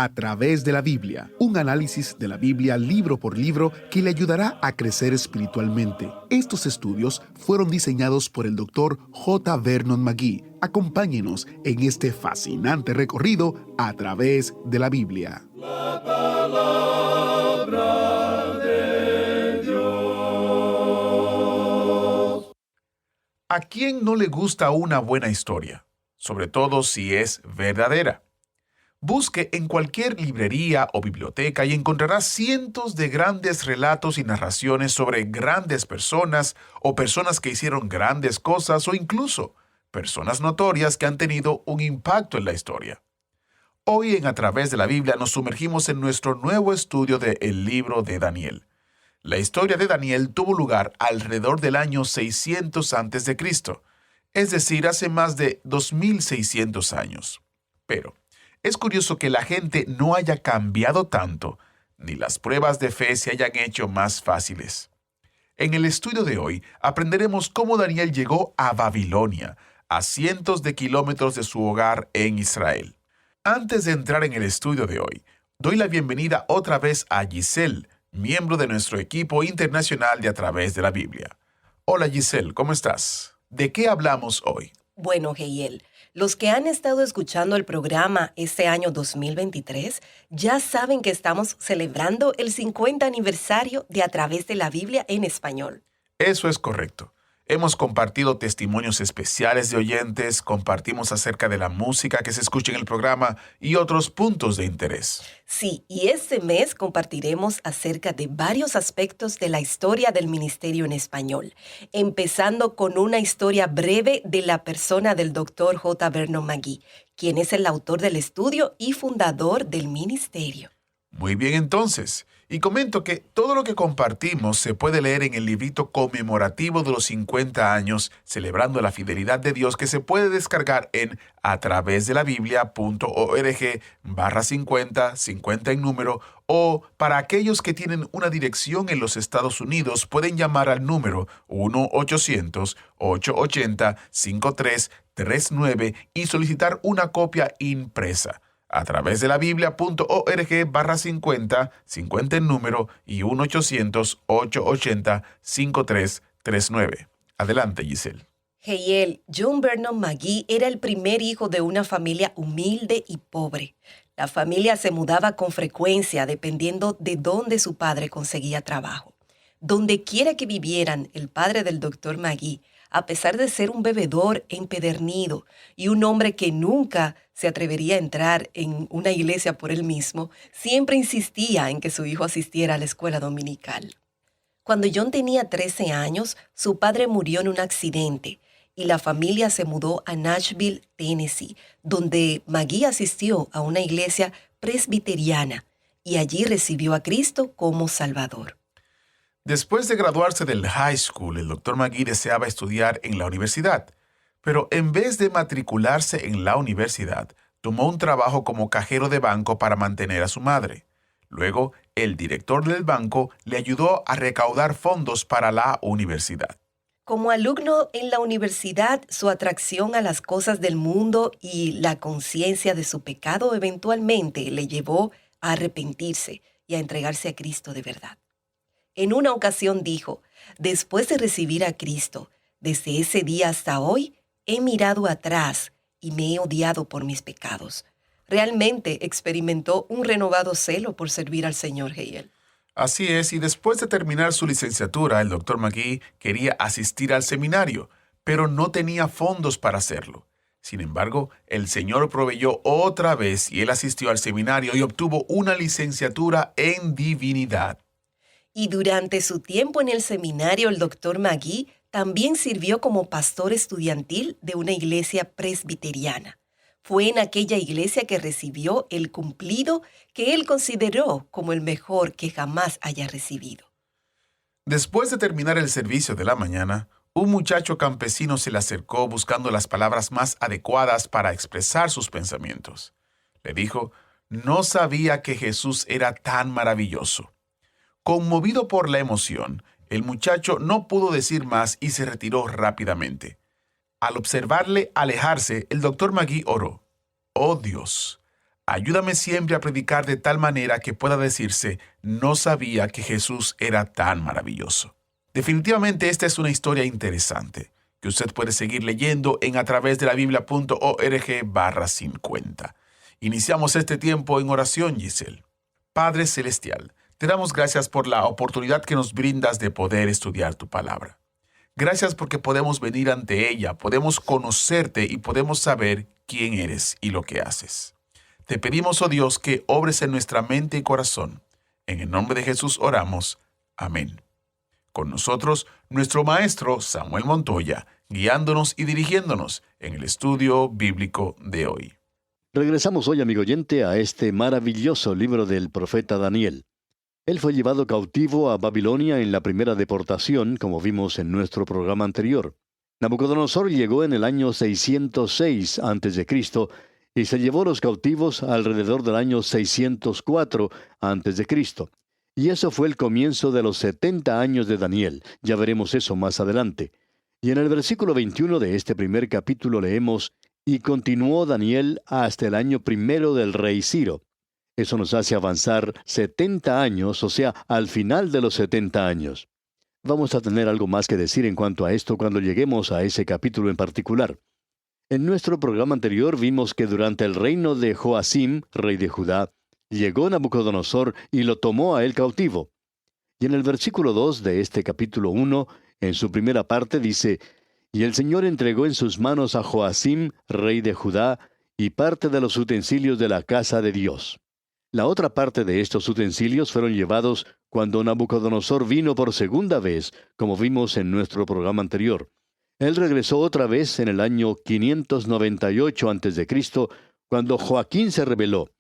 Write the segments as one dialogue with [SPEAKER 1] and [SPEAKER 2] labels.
[SPEAKER 1] A través de la Biblia, un análisis de la Biblia libro por libro que le ayudará a crecer espiritualmente. Estos estudios fueron diseñados por el Dr. J. Vernon McGee. Acompáñenos en este fascinante recorrido a través de la Biblia.
[SPEAKER 2] La palabra de Dios.
[SPEAKER 3] ¿A quién no le gusta una buena historia? Sobre todo si es verdadera. Busque en cualquier librería o biblioteca y encontrará cientos de grandes relatos y narraciones sobre grandes personas o personas que hicieron grandes cosas o incluso personas notorias que han tenido un impacto en la historia. Hoy en A Través de la Biblia nos sumergimos en nuestro nuevo estudio del libro de Daniel. La historia de Daniel tuvo lugar alrededor del año 600 a.C., es decir, hace más de 2600 años. Pero es curioso que la gente no haya cambiado tanto, ni las pruebas de fe se hayan hecho más fáciles. En el estudio de hoy aprenderemos cómo Daniel llegó a Babilonia, a cientos de kilómetros de su hogar en Israel. Antes de entrar en el estudio de hoy, doy la bienvenida otra vez a Giselle, miembro de nuestro equipo internacional de A Través de la Biblia. Hola Giselle, ¿cómo estás? ¿De qué hablamos hoy?
[SPEAKER 4] Bueno, Geiel, los que han estado escuchando el programa este año 2023 ya saben que estamos celebrando el 50 aniversario de A Través de la Biblia en español.
[SPEAKER 3] Eso es correcto. Hemos compartido testimonios especiales de oyentes, compartimos acerca de la música que se escucha en el programa y otros puntos de interés.
[SPEAKER 4] Sí, y este mes compartiremos acerca de varios aspectos de la historia del ministerio en español, empezando con una historia breve de la persona del Dr. J. Vernon McGee, quien es el autor del estudio y fundador del ministerio.
[SPEAKER 3] Muy bien entonces, y comento que todo lo que compartimos se puede leer en el librito conmemorativo de los 50 años celebrando la fidelidad de Dios que se puede descargar en atravesdelabiblia.org/50, 50 en número, o para aquellos que tienen una dirección en los Estados Unidos pueden llamar al número 1-800-880-5339 y solicitar una copia impresa. A través de la biblia.org/50, 50 en número y 1-800-880-5339. Adelante, Giselle.
[SPEAKER 4] Geiel, John Vernon McGee era el primer hijo de una familia humilde y pobre. La familia se mudaba con frecuencia dependiendo de dónde su padre conseguía trabajo. Donde quiera que vivieran, el padre del Dr. McGee, a pesar de ser un bebedor empedernido y un hombre que nunca se atrevería a entrar en una iglesia por él mismo, siempre insistía en que su hijo asistiera a la escuela dominical. Cuando John tenía 13 años, su padre murió en un accidente y la familia se mudó a Nashville, Tennessee, donde McGee asistió a una iglesia presbiteriana y allí recibió a Cristo como Salvador.
[SPEAKER 3] Después de graduarse del high school, el Dr. McGee deseaba estudiar en la universidad, pero en vez de matricularse en la universidad, tomó un trabajo como cajero de banco para mantener a su madre. Luego, el director del banco le ayudó a recaudar fondos para la universidad.
[SPEAKER 4] Como alumno en la universidad, su atracción a las cosas del mundo y la conciencia de su pecado eventualmente le llevó a arrepentirse y a entregarse a Cristo de verdad. En una ocasión dijo, después de recibir a Cristo, desde ese día hasta hoy, he mirado atrás y me he odiado por mis pecados. Realmente experimentó un renovado celo por servir al Señor, Geiel.
[SPEAKER 3] Así es, y después de terminar su licenciatura, el Dr. McGee quería asistir al seminario, pero no tenía fondos para hacerlo. Sin embargo, el Señor proveyó otra vez y él asistió al seminario y obtuvo una licenciatura en divinidad.
[SPEAKER 4] Y durante su tiempo en el seminario, el Dr. McGee también sirvió como pastor estudiantil de una iglesia presbiteriana. Fue en aquella iglesia que recibió el cumplido que él consideró como el mejor que jamás haya recibido.
[SPEAKER 3] Después de terminar el servicio de la mañana, un muchacho campesino se le acercó buscando las palabras más adecuadas para expresar sus pensamientos. Le dijo, no sabía que Jesús era tan maravilloso. Conmovido por la emoción, el muchacho no pudo decir más y se retiró rápidamente. Al observarle alejarse, el Dr. McGee oró. «Oh Dios, Ayúdame siempre a predicar de tal manera que pueda decirse, no sabía que Jesús era tan maravilloso. Definitivamente esta es una historia interesante, que usted puede seguir leyendo en a través de la biblia.org/50. Iniciamos este tiempo en oración, Giselle. Padre Celestial, te damos gracias por la oportunidad que nos brindas de poder estudiar tu palabra. Gracias porque podemos venir ante ella, podemos conocerte y podemos saber quién eres y lo que haces. Te pedimos, oh Dios, que obres en nuestra mente y corazón. En el nombre de Jesús oramos. Amén. Con nosotros, nuestro maestro Samuel Montoya, guiándonos y dirigiéndonos en el estudio bíblico de hoy.
[SPEAKER 5] Regresamos hoy, amigo oyente, a este maravilloso libro del profeta Daniel. Él fue llevado cautivo a Babilonia en la primera deportación, como vimos en nuestro programa anterior. Nabucodonosor llegó en el año 606 a.C., y se llevó los cautivos alrededor del año 604 a.C. Y eso fue el comienzo de los 70 años de Daniel. Ya veremos eso más adelante. Y en el versículo 21 de este primer capítulo leemos, y continuó Daniel hasta el año primero del rey Ciro. Eso nos hace avanzar 70 años, o sea, al final de los 70 años. Vamos a tener algo más que decir en cuanto a esto cuando lleguemos a ese capítulo en particular. En nuestro programa anterior vimos que durante el reino de Joacim, rey de Judá, llegó Nabucodonosor y lo tomó a él cautivo. Y en el versículo 2 de este capítulo 1, en su primera parte dice, y el Señor entregó en sus manos a Joacim, rey de Judá, y parte de los utensilios de la casa de Dios. La otra parte de estos utensilios fueron llevados cuando Nabucodonosor vino por segunda vez, como vimos en nuestro programa anterior. Él regresó otra vez en el año 598 a.C., cuando Joaquín se rebeló.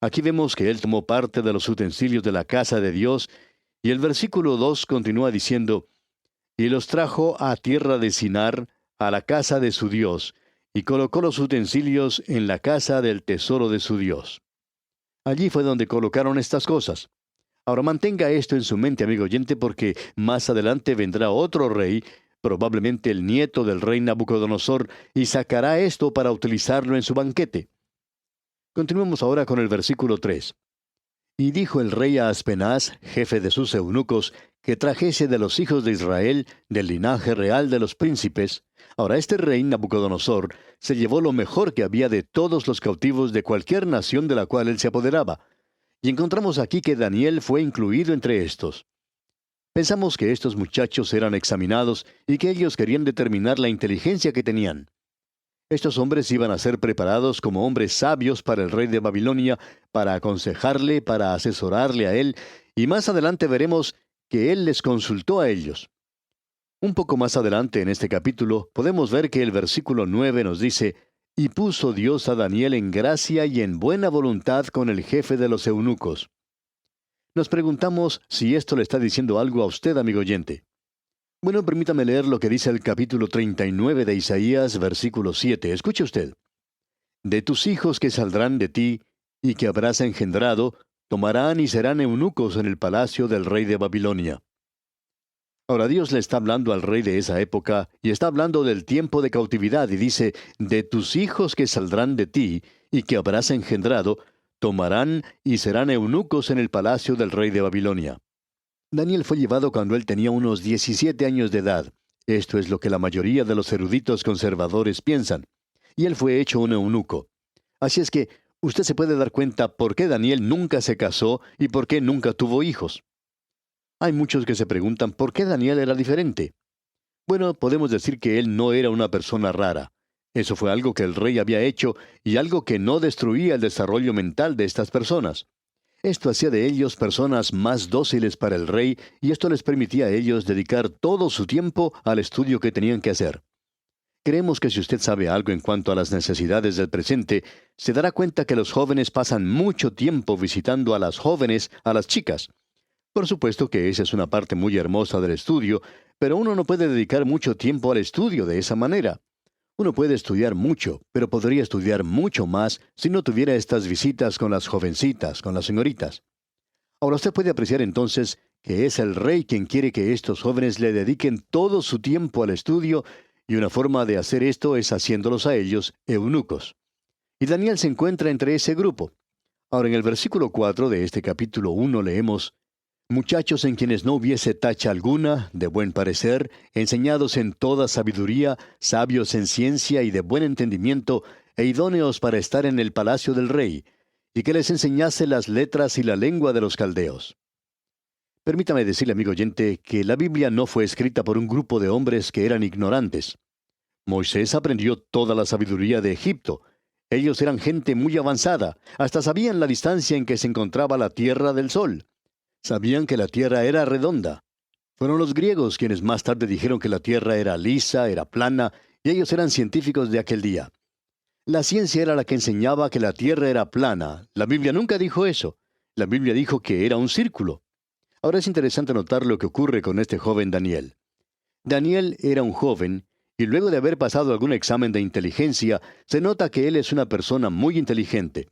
[SPEAKER 5] Aquí vemos que él tomó parte de los utensilios de la casa de Dios, y el versículo 2 continúa diciendo, y los trajo a tierra de Sinar, a la casa de su Dios, y colocó los utensilios en la casa del tesoro de su Dios. Allí fue donde colocaron estas cosas. Ahora mantenga esto en su mente, amigo oyente, porque más adelante vendrá otro rey, probablemente el nieto del rey Nabucodonosor, y sacará esto para utilizarlo en su banquete. Continuemos ahora con el versículo 3. Y dijo el rey a Aspenaz, jefe de sus eunucos, que trajese de los hijos de Israel, del linaje real de los príncipes. Ahora este rey Nabucodonosor se llevó lo mejor que había de todos los cautivos de cualquier nación de la cual él se apoderaba. Y encontramos aquí que Daniel fue incluido entre estos. Pensamos que estos muchachos eran examinados y que ellos querían determinar la inteligencia que tenían. Estos hombres iban a ser preparados como hombres sabios para el rey de Babilonia, para aconsejarle, para asesorarle a él, y más adelante veremos que él les consultó a ellos. Un poco más adelante en este capítulo podemos ver que el versículo 9 nos dice, y puso Dios a Daniel en gracia y en buena voluntad con el jefe de los eunucos. Nos preguntamos si esto le está diciendo algo a usted, amigo oyente. Bueno, permítame leer lo que dice el capítulo 39 de Isaías, versículo 7. Escuche usted. De tus hijos que saldrán de ti, y que habrás engendrado, tomarán y serán eunucos en el palacio del rey de Babilonia. Ahora Dios le está hablando al rey de esa época, y está hablando del tiempo de cautividad, y dice, de tus hijos que saldrán de ti, y que habrás engendrado, tomarán y serán eunucos en el palacio del rey de Babilonia. Daniel fue llevado cuando él tenía unos 17 años de edad. Esto es lo que la mayoría de los eruditos conservadores piensan. Y él fue hecho un eunuco. Así es que usted se puede dar cuenta por qué Daniel nunca se casó y por qué nunca tuvo hijos. Hay muchos que se preguntan por qué Daniel era diferente. Bueno, podemos decir que él no era una persona rara. Eso fue algo que el rey había hecho y algo que no destruía el desarrollo mental de estas personas. Esto hacía de ellos personas más dóciles para el rey y esto les permitía a ellos dedicar todo su tiempo al estudio que tenían que hacer. Creemos que si usted sabe algo en cuanto a las necesidades del presente, se dará cuenta que los jóvenes pasan mucho tiempo visitando a las jóvenes, a las chicas. Por supuesto que esa es una parte muy hermosa del estudio, pero uno no puede dedicar mucho tiempo al estudio de esa manera. Uno puede estudiar mucho, pero podría estudiar mucho más si no tuviera estas visitas con las jovencitas, con las señoritas. Ahora usted puede apreciar entonces que es el rey quien quiere que estos jóvenes le dediquen todo su tiempo al estudio, y una forma de hacer esto es haciéndolos a ellos eunucos. Y Daniel se encuentra entre ese grupo. Ahora, en el versículo 4 de este capítulo 1 leemos: muchachos en quienes no hubiese tacha alguna, de buen parecer, enseñados en toda sabiduría, sabios en ciencia y de buen entendimiento, e idóneos para estar en el palacio del rey, y que les enseñase las letras y la lengua de los caldeos. Permítame decirle, amigo oyente, que la Biblia no fue escrita por un grupo de hombres que eran ignorantes. Moisés aprendió toda la sabiduría de Egipto. Ellos eran gente muy avanzada, hasta sabían la distancia en que se encontraba la tierra del sol. Sabían que la tierra era redonda. Fueron los griegos quienes más tarde dijeron que la tierra era lisa, era plana, y ellos eran científicos de aquel día. La ciencia era la que enseñaba que la tierra era plana. La Biblia nunca dijo eso. La Biblia dijo que era un círculo. Ahora es interesante notar lo que ocurre con este joven Daniel. Daniel era un joven, y luego de haber pasado algún examen de inteligencia, se nota que él es una persona muy inteligente.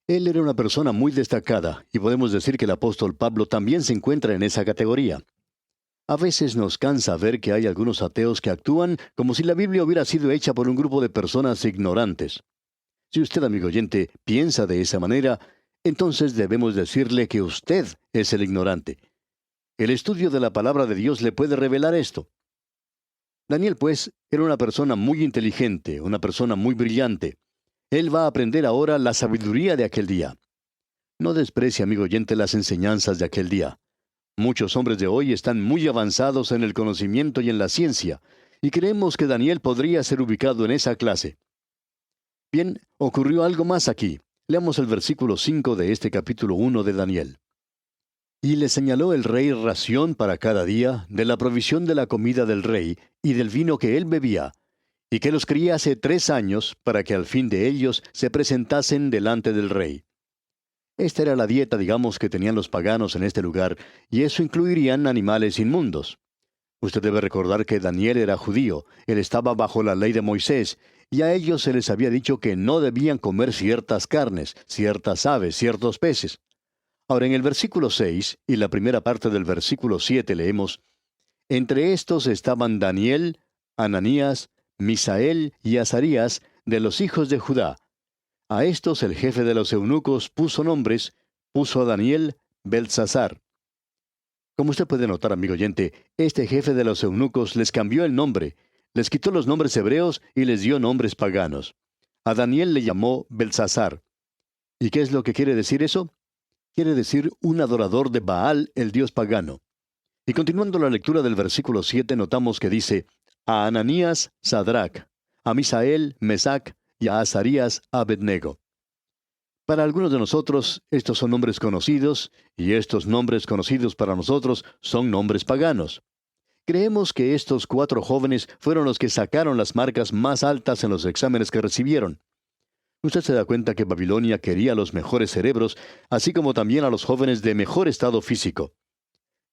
[SPEAKER 5] Él era una persona muy destacada, y podemos decir que el apóstol Pablo también se encuentra en esa categoría. A veces nos cansa ver que hay algunos ateos que actúan como si la Biblia hubiera sido hecha por un grupo de personas ignorantes. Si usted, amigo oyente, piensa de esa manera, entonces debemos decirle que usted es el ignorante. El estudio de la palabra de Dios le puede revelar esto. Daniel, pues, era una persona muy inteligente, una persona muy brillante. Él va a aprender ahora la sabiduría de aquel día. No desprecie, amigo oyente, las enseñanzas de aquel día. Muchos hombres de hoy están muy avanzados en el conocimiento y en la ciencia, y creemos que Daniel podría ser ubicado en esa clase. Bien, ocurrió algo más aquí. Leamos el versículo 5 de este capítulo 1 de Daniel. Y le señaló el rey ración para cada día, de la provisión de la comida del rey, y del vino que él bebía, y que los criase 3 años, para que al fin de ellos se presentasen delante del rey. Esta era la dieta, digamos, que tenían los paganos en este lugar, y eso incluirían animales inmundos. Usted debe recordar que Daniel era judío, él estaba bajo la ley de Moisés, y a ellos se les había dicho que no debían comer ciertas carnes, ciertas aves, ciertos peces. Ahora, en el versículo 6 y la primera parte del versículo 7 leemos: entre estos estaban Daniel, Ananías, Misael y Azarías, de los hijos de Judá. A estos el jefe de los eunucos puso nombres, puso a Daniel Beltsasar. Como usted puede notar, amigo oyente, este jefe de los eunucos les cambió el nombre, les quitó los nombres hebreos y les dio nombres paganos. A Daniel le llamó Beltsasar. ¿Y qué es lo que quiere decir eso? Quiere decir un adorador de Baal, el dios pagano. Y continuando la lectura del versículo 7, notamos que dice: a Ananías, Sadrach, a Misael, Mesac, y a Azarías, Abednego. Para algunos de nosotros, estos son nombres conocidos, y estos nombres conocidos para nosotros son nombres paganos. Creemos que estos 4 jóvenes fueron los que sacaron las marcas más altas en los exámenes que recibieron. Usted se da cuenta que Babilonia quería los mejores cerebros, así como también a los jóvenes de mejor estado físico.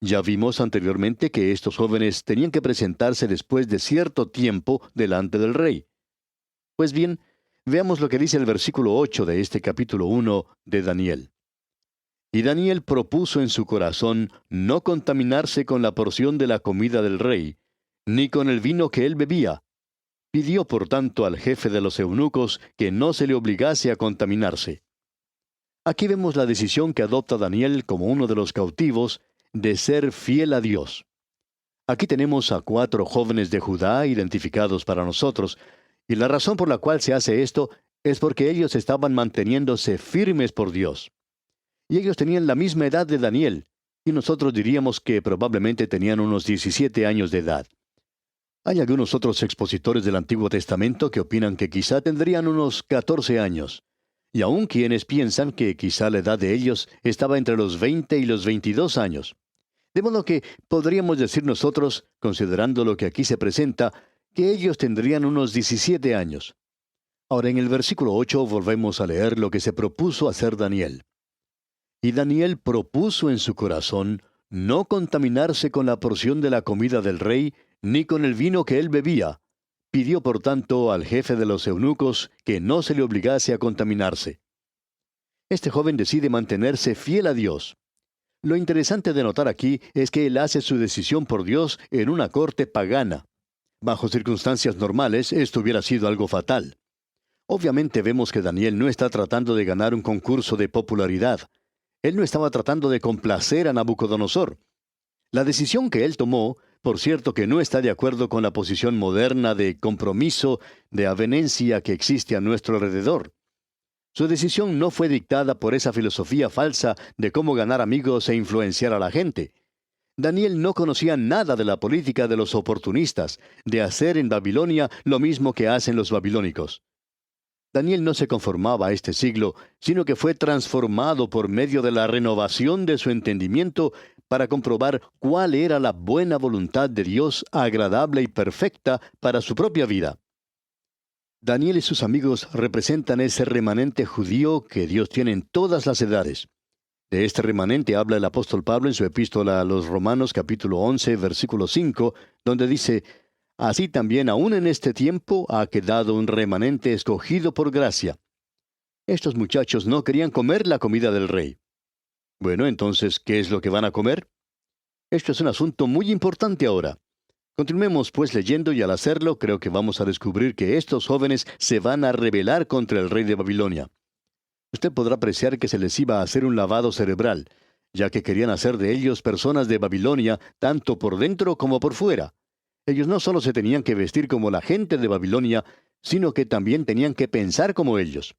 [SPEAKER 5] Ya vimos anteriormente que estos jóvenes tenían que presentarse después de cierto tiempo delante del rey. Pues bien, veamos lo que dice el versículo 8 de este capítulo 1 de Daniel. Y Daniel propuso en su corazón no contaminarse con la porción de la comida del rey, ni con el vino que él bebía. Pidió por tanto al jefe de los eunucos que no se le obligase a contaminarse. Aquí vemos la decisión que adopta Daniel como uno de los cautivos de ser fiel a Dios. Aquí tenemos a 4 jóvenes de Judá identificados para nosotros, y la razón por la cual se hace esto es porque ellos estaban manteniéndose firmes por Dios. Y ellos tenían la misma edad de Daniel, y nosotros diríamos que probablemente tenían unos 17 años de edad. Hay algunos otros expositores del Antiguo Testamento que opinan que quizá tendrían unos 14 años, y aún quienes piensan que quizá la edad de ellos estaba entre los 20 y los 22 años. De modo que podríamos decir nosotros, considerando lo que aquí se presenta, que ellos tendrían unos 17 años. Ahora en el versículo 8 volvemos a leer lo que se propuso hacer Daniel. Y Daniel propuso en su corazón no contaminarse con la porción de la comida del rey, ni con el vino que él bebía. Pidió por tanto al jefe de los eunucos que no se le obligase a contaminarse. Este joven decide mantenerse fiel a Dios. Lo interesante de notar aquí es que él hace su decisión por Dios en una corte pagana. Bajo circunstancias normales, esto hubiera sido algo fatal. Obviamente vemos que Daniel no está tratando de ganar un concurso de popularidad. Él no estaba tratando de complacer a Nabucodonosor. La decisión que él tomó, por cierto que no está de acuerdo con la posición moderna de compromiso, de avenencia que existe a nuestro alrededor. Su decisión no fue dictada por esa filosofía falsa de cómo ganar amigos e influenciar a la gente. Daniel no conocía nada de la política de los oportunistas, de hacer en Babilonia lo mismo que hacen los babilónicos. Daniel no se conformaba a este siglo, sino que fue transformado por medio de la renovación de su entendimiento para comprobar cuál era la buena voluntad de Dios agradable y perfecta para su propia vida. Daniel y sus amigos representan ese remanente judío que Dios tiene en todas las edades. De este remanente habla el apóstol Pablo en su epístola a los Romanos capítulo 11, versículo 5, donde dice: Así también aún en este tiempo ha quedado un remanente escogido por gracia. Estos muchachos no querían comer la comida del rey. Bueno, entonces, ¿qué es lo que van a comer? Esto es un asunto muy importante ahora. Continuemos pues leyendo, y al hacerlo creo que vamos a descubrir que estos jóvenes se van a rebelar contra el rey de Babilonia. Usted podrá apreciar que se les iba a hacer un lavado cerebral, ya que querían hacer de ellos personas de Babilonia, tanto por dentro como por fuera. Ellos no solo se tenían que vestir como la gente de Babilonia, sino que también tenían que pensar como ellos.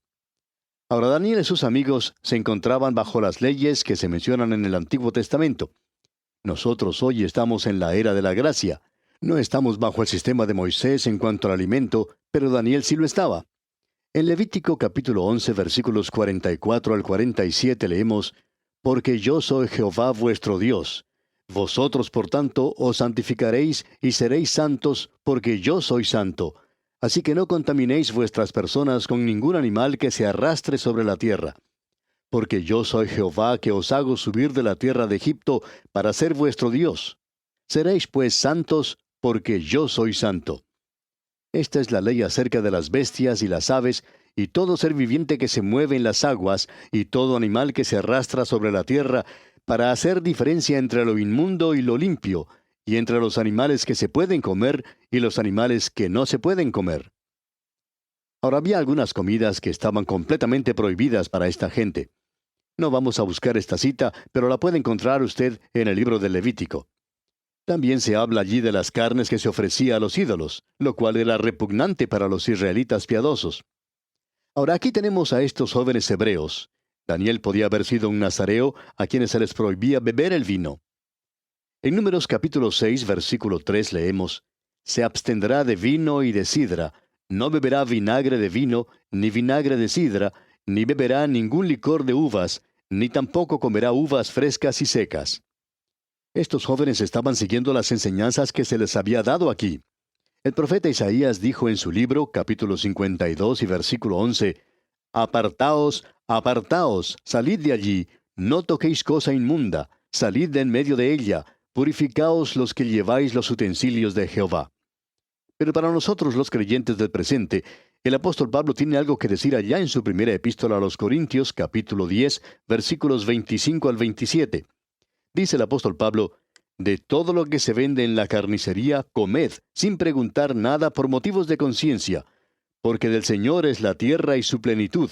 [SPEAKER 5] Ahora Daniel y sus amigos se encontraban bajo las leyes que se mencionan en el Antiguo Testamento. Nosotros hoy estamos en la era de la gracia. No estamos bajo el sistema de Moisés en cuanto al alimento, pero Daniel sí lo estaba. En Levítico capítulo 11, versículos 44 al 47 leemos: Porque yo soy Jehová vuestro Dios. Vosotros, por tanto, os santificaréis y seréis santos, porque yo soy santo. Así que no contaminéis vuestras personas con ningún animal que se arrastre sobre la tierra. Porque yo soy Jehová que os hago subir de la tierra de Egipto para ser vuestro Dios. Seréis pues santos, porque yo soy santo. Esta es la ley acerca de las bestias y las aves, y todo ser viviente que se mueve en las aguas, y todo animal que se arrastra sobre la tierra, para hacer diferencia entre lo inmundo y lo limpio, y entre los animales que se pueden comer y los animales que no se pueden comer. Ahora había algunas comidas que estaban completamente prohibidas para esta gente. No vamos a buscar esta cita, pero la puede encontrar usted en el libro del Levítico. También se habla allí de las carnes que se ofrecía a los ídolos, lo cual era repugnante para los israelitas piadosos. Ahora aquí tenemos a estos jóvenes hebreos. Daniel podía haber sido un nazareo a quienes se les prohibía beber el vino. En Números capítulo 6, versículo 3 leemos: Se abstendrá de vino y de sidra, no beberá vinagre de vino, ni vinagre de sidra, ni beberá ningún licor de uvas, ni tampoco comerá uvas frescas y secas. Estos jóvenes estaban siguiendo las enseñanzas que se les había dado aquí. El profeta Isaías dijo en su libro, capítulo 52 y versículo 11, Apartaos, apartaos, salid de allí, no toquéis cosa inmunda, salid de en medio de ella, purificaos los que lleváis los utensilios de Jehová. Pero para nosotros los creyentes del presente, el apóstol Pablo tiene algo que decir allá en su primera epístola a los Corintios, capítulo 10, versículos 25 al 27. Dice el apóstol Pablo: De todo lo que se vende en la carnicería, comed, sin preguntar nada por motivos de conciencia, porque del Señor es la tierra y su plenitud.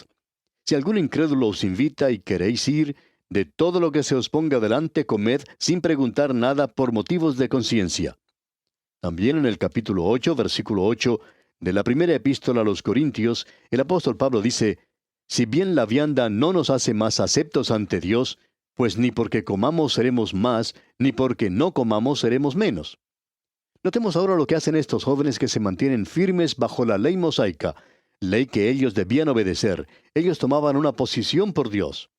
[SPEAKER 5] Si algún incrédulo os invita y queréis ir, de todo lo que se os ponga delante, comed, sin preguntar nada por motivos de conciencia. También en el capítulo 8, versículo 8, de la primera epístola a los Corintios, el apóstol Pablo dice: Si bien la vianda no nos hace más aceptos ante Dios, pues ni porque comamos seremos más, ni porque no comamos seremos menos. Notemos ahora lo que hacen estos jóvenes que se mantienen firmes bajo la ley mosaica, ley que ellos debían obedecer. Ellos tomaban una posición por Dios.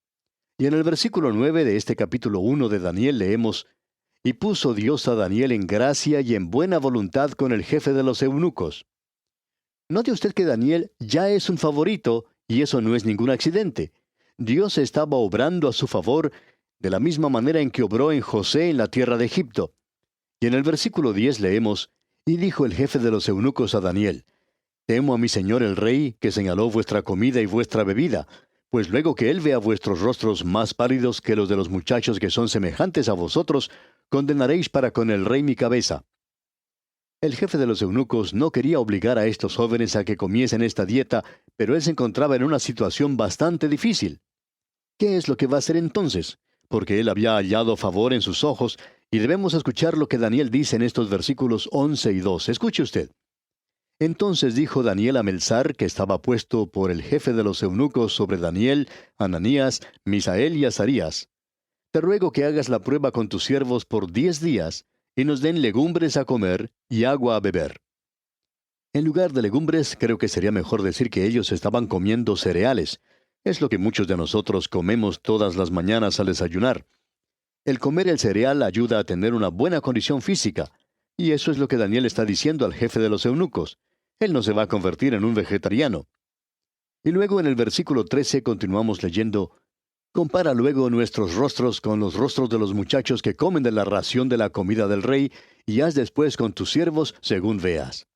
[SPEAKER 5] Y en el versículo 9 de este capítulo 1 de Daniel leemos: Y puso Dios a Daniel en gracia y en buena voluntad con el jefe de los eunucos. Note usted que Daniel ya es un favorito, y eso no es ningún accidente. Dios estaba obrando a su favor de la misma manera en que obró en José en la tierra de Egipto. Y en el versículo 10 leemos: Y dijo el jefe de los eunucos a Daniel: Temo a mi señor el rey, que señaló vuestra comida y vuestra bebida, pues luego que él vea vuestros rostros más pálidos que los de los muchachos que son semejantes a vosotros, condenaréis para con el rey mi cabeza. El jefe de los eunucos no quería obligar a estos jóvenes a que comiesen esta dieta, pero él se encontraba en una situación bastante difícil. ¿Qué es lo que va a hacer entonces? Porque él había hallado favor en sus ojos, y debemos escuchar lo que Daniel dice en estos versículos 11 y 12. Escuche usted. Entonces dijo Daniel a Melzar, que estaba puesto por el jefe de los eunucos sobre Daniel, Ananías, Misael y Azarías: Te ruego que hagas la prueba con tus siervos por 10 días, y nos den legumbres a comer y agua a beber. En lugar de legumbres, creo que sería mejor decir que ellos estaban comiendo cereales. Es lo que muchos de nosotros comemos todas las mañanas al desayunar. El comer el cereal ayuda a tener una buena condición física, y eso es lo que Daniel está diciendo al jefe de los eunucos. Él no se va a convertir en un vegetariano. Y luego en el versículo 13 continuamos leyendo: Compara luego nuestros rostros con los rostros de los muchachos que comen de la ración de la comida del rey, y haz después con tus siervos según veas.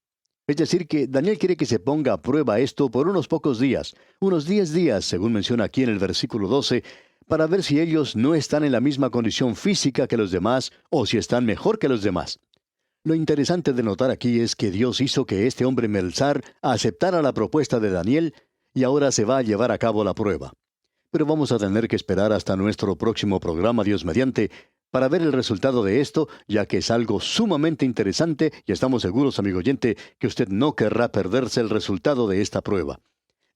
[SPEAKER 5] Es decir, que Daniel quiere que se ponga a prueba esto por unos pocos días, unos 10 días, según menciona aquí en el versículo 12, para ver si ellos no están en la misma condición física que los demás, o si están mejor que los demás. Lo interesante de notar aquí es que Dios hizo que este hombre Melzar aceptara la propuesta de Daniel, y ahora se va a llevar a cabo la prueba. Pero vamos a tener que esperar hasta nuestro próximo programa, Dios mediante, para ver el resultado de esto, ya que es algo sumamente interesante, y estamos seguros, amigo oyente, que usted no querrá perderse el resultado de esta prueba.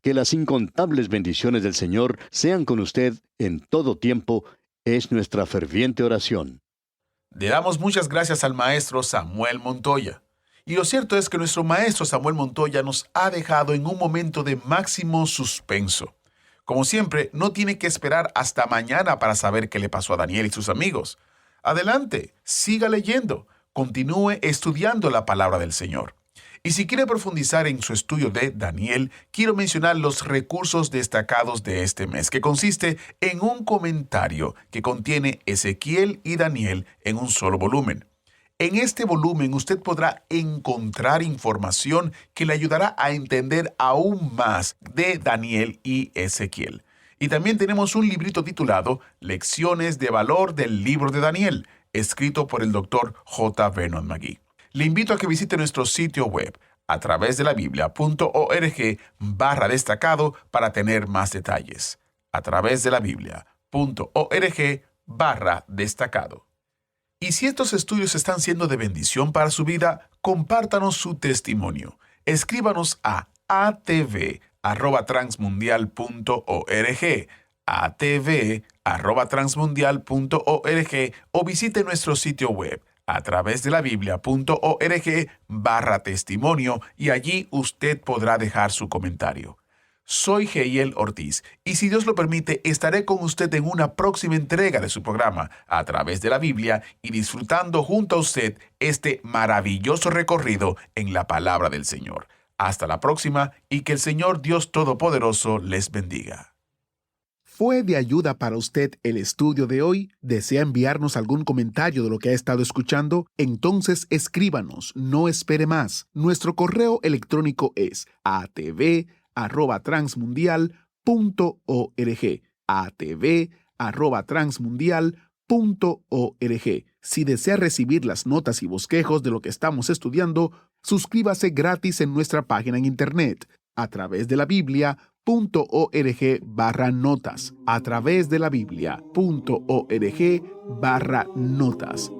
[SPEAKER 5] Que las incontables bendiciones del Señor sean con usted en todo tiempo, es nuestra ferviente oración.
[SPEAKER 3] Le damos muchas gracias al maestro Samuel Montoya. Y lo cierto es que nuestro maestro Samuel Montoya nos ha dejado en un momento de máximo suspenso. Como siempre, no tiene que esperar hasta mañana para saber qué le pasó a Daniel y sus amigos. Adelante, siga leyendo, continúe estudiando la palabra del Señor. Y si quiere profundizar en su estudio de Daniel, quiero mencionar los recursos destacados de este mes, que consiste en un comentario que contiene Ezequiel y Daniel en un solo volumen. En este volumen usted podrá encontrar información que le ayudará a entender aún más de Daniel y Ezequiel. Y también tenemos un librito titulado Lecciones de Valor del Libro de Daniel, escrito por el Dr. J. Vernon McGee. Le invito a que visite nuestro sitio web a través de la biblia.org/destacado para tener más detalles. A través de la biblia.org/destacado. Y si estos estudios están siendo de bendición para su vida, compártanos su testimonio. Escríbanos a atv@transmundial.org, atv@transmundial.org, o visite nuestro sitio web a través de la biblia.org/testimonio, y allí usted podrá dejar su comentario. Soy Geiel Ortiz, y si Dios lo permite, estaré con usted en una próxima entrega de su programa a través de la Biblia, y disfrutando junto a usted este maravilloso recorrido en la palabra del Señor. Hasta la próxima, y que el Señor Dios Todopoderoso les bendiga.
[SPEAKER 1] ¿Fue de ayuda para usted el estudio de hoy? ¿Desea enviarnos algún comentario de lo que ha estado escuchando? Entonces escríbanos, no espere más. Nuestro correo electrónico es atv@transmundial.org, atv@transmundial.org. Si desea recibir las notas y bosquejos de lo que estamos estudiando, suscríbase gratis en nuestra página en internet, a través de la Biblia.org/notas, a través de la Biblia.org/notas.